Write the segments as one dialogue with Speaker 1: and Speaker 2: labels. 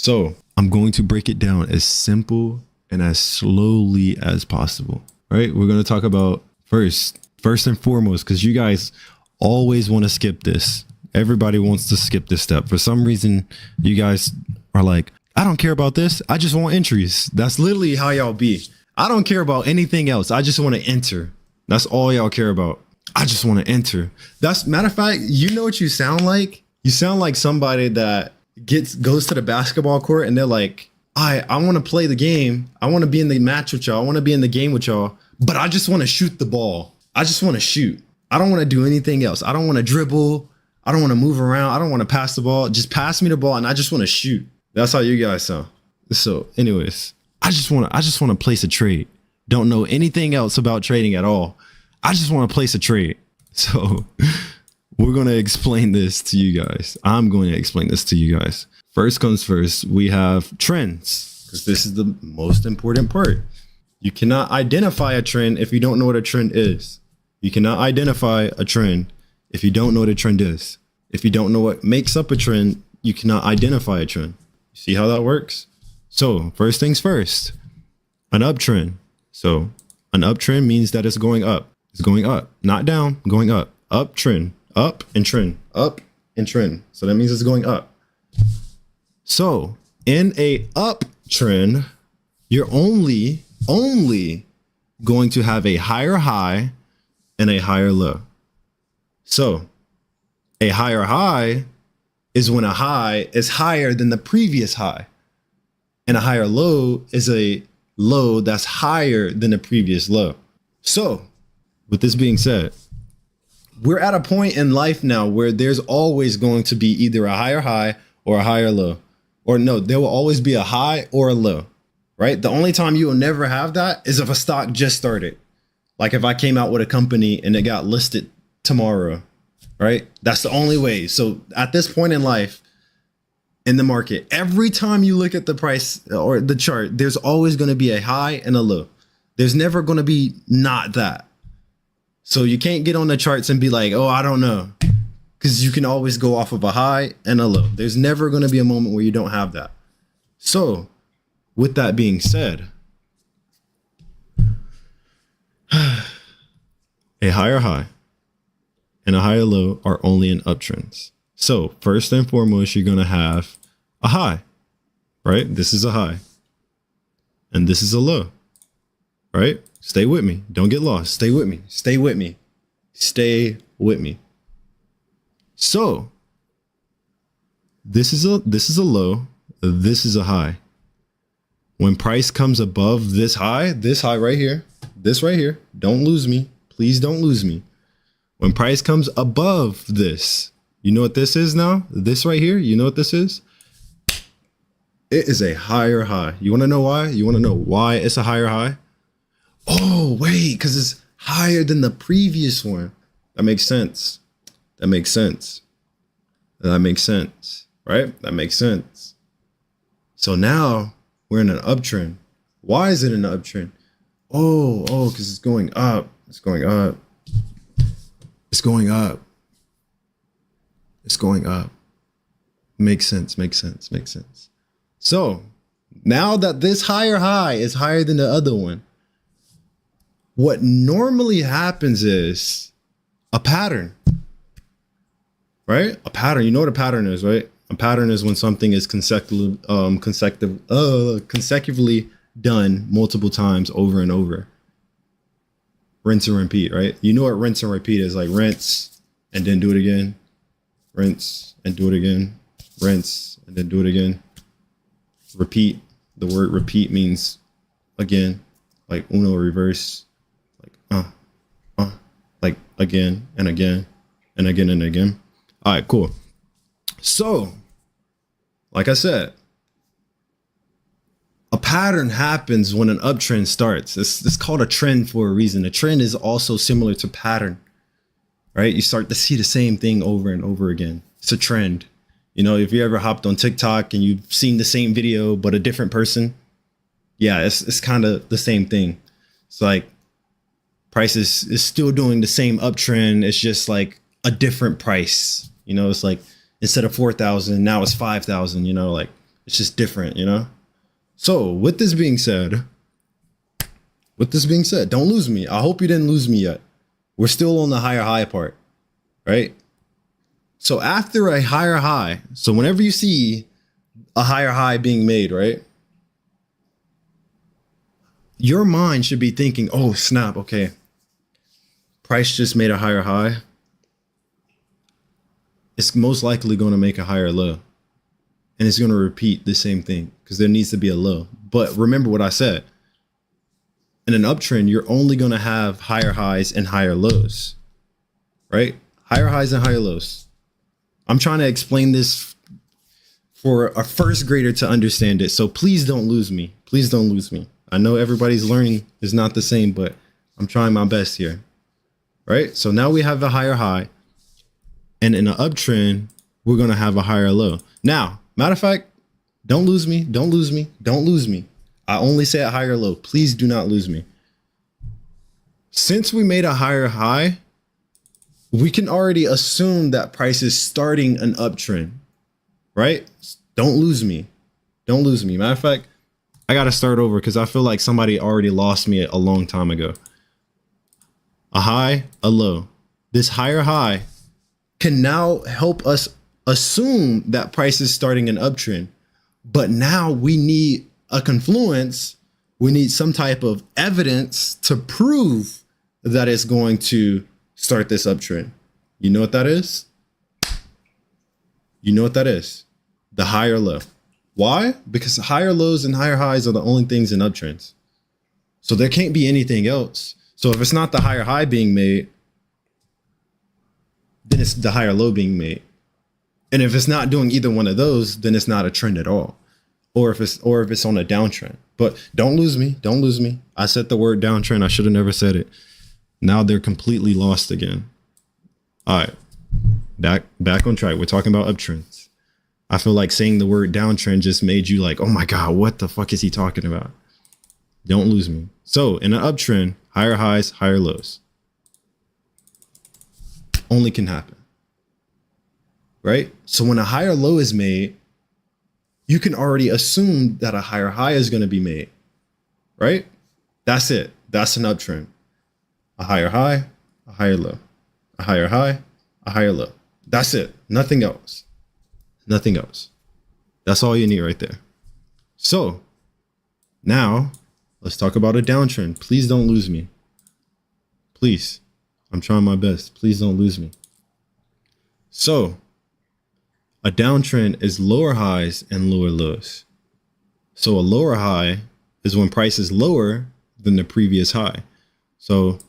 Speaker 1: So I'm going to break it down as simple and as slowly as possible. Right? We're going to talk about first and foremost, because you guys always want to skip this. Everybody wants to skip this step. For some reason, you guys are like, I don't care about this. I just want entries. That's literally how y'all be. I don't care about anything else. I just want to enter. That's all y'all care about. I just want to enter. That's matter of fact, you know what you sound like? You sound like somebody that goes to the basketball court and they're like, I want to play the game. I want to be in the match with y'all. I want to be in the game with y'all, but I just want to shoot the ball. I just want to shoot. I don't want to do anything else. I don't want to dribble. I don't want to move around. I don't want to pass the ball. Just pass me the ball and I just want to shoot. That's how you guys sound. So anyways, I just want to place a trade. Don't know anything else about trading at all. I just want to place a trade. So we're going to explain this to you guys. I'm going to explain this to you guys. First comes first, we have trends, because this is the most important part. You cannot identify a trend if you don't know what a trend is. You cannot identify a trend if you don't know what a trend is. If you don't know what makes up a trend, you cannot identify a trend. See how that works? So first things first, an uptrend. So an uptrend means that it's going up. It's going up, not down, going up. Uptrend, up and trend, up and trend. So that means it's going up. So in a uptrend, you're only going to have a higher high and a higher low. So a higher high is when a high is higher than the previous high, and a higher low is a low that's higher than the previous low. So with this being said, we're at a point in life now where there's always going to be either a higher high or a higher low, or no, there will always be a high or a low, right? The only time you will never have that is if a stock just started. Like if I came out with a company and it got listed tomorrow, right? That's the only way. So at this point in life, in the market, every time you look at the price or the chart, there's always going to be a high and a low. There's never going to be not that. So you can't get on the charts and be like, oh, I don't know, because you can always go off of a high and a low. There's never going to be a moment where you don't have that. So with that being said, a higher high and a higher low are only in uptrends. So first and foremost, you're going to have a high, right? This is a high and this is a low, right? Stay with me. Don't get lost. Stay with me. Stay with me. Stay with me. So this is a low. This is a high. When price comes above this high right here, this right here, don't lose me. Please don't lose me. When price comes above this, you know what this is now? This right here, you know what this is? It is a higher high. You want to know why? You want to know why it's a higher high? Oh, wait, because it's higher than the previous one. That makes sense. That makes sense. That makes sense, right? That makes sense. So now we're in an uptrend. Why is it an uptrend? Oh, because it's going up. It's going up. It's going up. It's going up. Makes sense, makes sense, makes sense. So now that this higher high is higher than the other one, what normally happens is a pattern, right? A pattern. You know what a pattern is, right? A pattern is when something is consecutively done multiple times over and over. Rinse and repeat, right? You know what rinse and repeat is, like rinse and then do it again. Rinse and do it again. Rinse and then do it again. Repeat. The word repeat means again, like uno reverse. Like again and again and again and again. All right, cool. So, like I said, a pattern happens when an uptrend starts. It's called a trend for a reason. A trend is also similar to pattern, right? You start to see the same thing over and over again. It's a trend. You know, if you ever hopped on TikTok and you've seen the same video, but a different person, yeah, it's kind of the same thing. It's like price is still doing the same uptrend. It's just like a different price. You know, it's like instead of 4,000, now it's 5,000, you know, like It's just different, you know? So with this being said, don't lose me. I hope you didn't lose me yet. We're still on the higher high part, right? So after a higher high, so whenever you see a higher high being made, right? Your mind should be thinking, oh, snap, okay. Price just made a higher high. It's most likely going to make a higher low. And it's going to repeat the same thing because there needs to be a low. But remember what I said. In an uptrend, you're only going to have higher highs and higher lows, right? Higher highs and higher lows. I'm trying to explain this for a first grader to understand it. So please don't lose me. Please don't lose me. I know everybody's learning is not the same, but I'm trying my best here, right? So now we have a higher high, and in an uptrend, we're going to have a higher low. Now, matter of fact, don't lose me. Don't lose me. Don't lose me. I only say a higher low. Please do not lose me. Since we made a higher high, we can already assume that price is starting an uptrend, right? Don't lose me. Don't lose me. Matter of fact, I got to start over because I feel like somebody already lost me a long time ago. A high, a low. This higher high can now help us assume that price is starting an uptrend. But now we need a confluence. We need some type of evidence to prove that it's going to start this uptrend. You know what that is? You know what that is? The higher low. Why? Because higher lows and higher highs are the only things in uptrends. So there can't be anything else. So if it's not the higher high being made, then it's the higher low being made. And if it's not doing either one of those, then it's not a trend at all. Or if it's on a downtrend. But don't lose me. Don't lose me. I said the word downtrend. I should have never said it. Now they're completely lost again. All right. Back on track. We're talking about uptrends. I feel like saying the word downtrend just made you like, oh my God, what the fuck is he talking about? Don't lose me. So in an uptrend, higher highs, higher lows. Only can happen. Right? So when a higher low is made, you can already assume that a higher high is going to be made. Right? That's it. That's an uptrend. A higher high, a higher low. A higher high, a higher low. That's it. Nothing else. Nothing else. That's all you need right there. So now let's talk about a downtrend. Please don't lose me. Please. I'm trying my best. Please don't lose me. So a downtrend is lower highs and lower lows. So a lower high is when price is lower than the previous high. So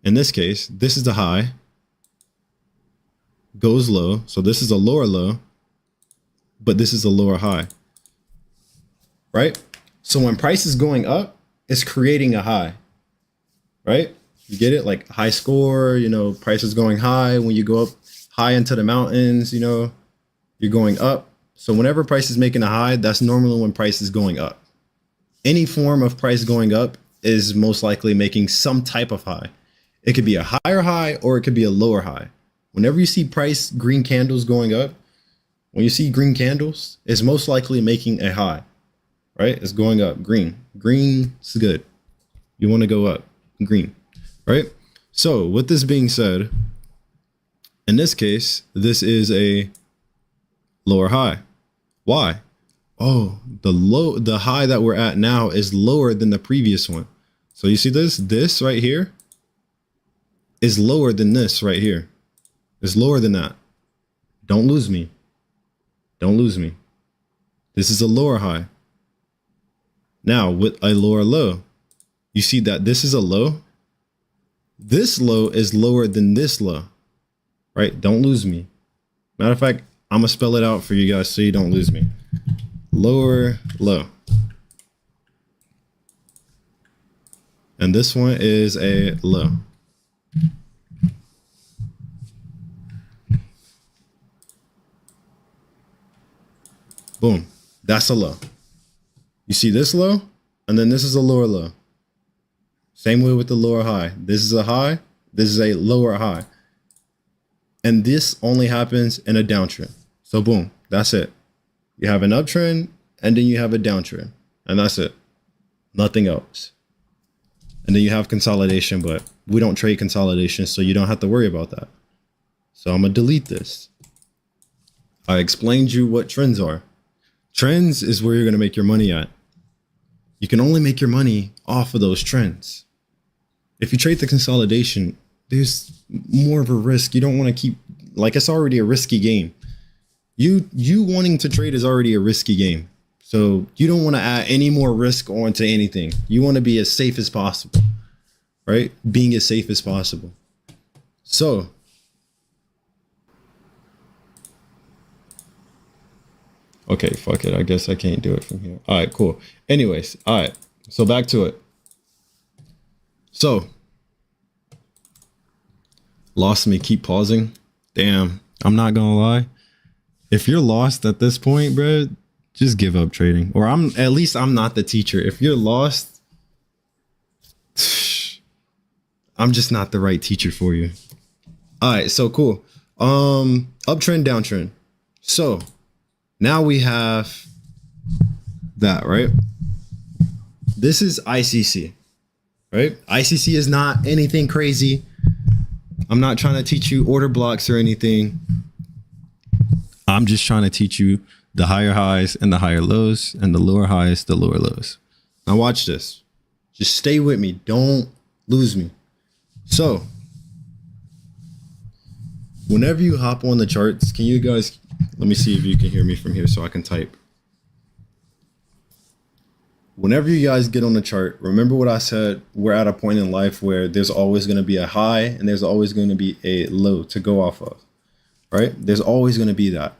Speaker 1: in this case, this is the high, goes low. So this is a lower low, but this is a lower high, right? So when price is going up, it's creating a high, right? You get it? Like high score, you know, price is going high. When you go up high into the mountains, you know, you're going up. So whenever price is making a high, that's normally when price is going up. Any form of price going up is most likely making some type of high. It could be a higher high or it could be a lower high. Whenever you see price green candles going up, when you see green candles, it's most likely making a high, right? It's going up. Green. Green is good. You want to go up. Green, right? So with this being said, in this case, this is a lower high. Why? Oh, the high that we're at now is lower than the previous one. So you see this right here is lower than this right here. It's lower than that. Don't lose me. Don't lose me. This is a lower high. Now with a lower low, you see that this is a low. This low is lower than this low, right? Don't lose me. Matter of fact, I'm gonna spell it out for you guys so you don't lose me. Lower low. And this one is a low. Boom. That's a low. You see this low, and then this is a lower low. Same way with the lower high. This is a high. This is a lower high. And this only happens in a downtrend. So boom, that's it. You have an uptrend and then you have a downtrend, and that's it. Nothing else. And then you have consolidation, but we don't trade consolidation, so you don't have to worry about that. So I'm gonna delete this. I explained you what trends are. Trends is where you're gonna make your money at. You can only make your money off of those trends. If you trade the consolidation, there's more of a risk. You don't want to keep, like, it's already a risky game. You wanting to trade is already a risky game. So you don't want to add any more risk onto anything. You want to be as safe as possible, right? Being as safe as possible. So okay, fuck it. I guess I can't do it from here. All right, cool. Anyways, all right. So back to it. So lost me. Keep pausing. Damn, I'm not gonna lie. If you're lost at this point, bro, just give up trading. Or at least I'm not the teacher. If you're lost, I'm just not the right teacher for you. All right, so cool. Uptrend, downtrend. So now we have that, right? This is ICC, right? ICC is not anything crazy. I'm not trying to teach you order blocks or anything. I'm just trying to teach you the higher highs and the higher lows, and the lower highs, the lower lows. Now watch this. Just stay with me. Don't lose me. So whenever you hop on the charts, can you guys, let me see if you can hear me from here so I can type. Whenever you guys get on the chart, remember what I said. We're at a point in life where there's always going to be a high and there's always going to be a low to go off of, right? There's always going to be that.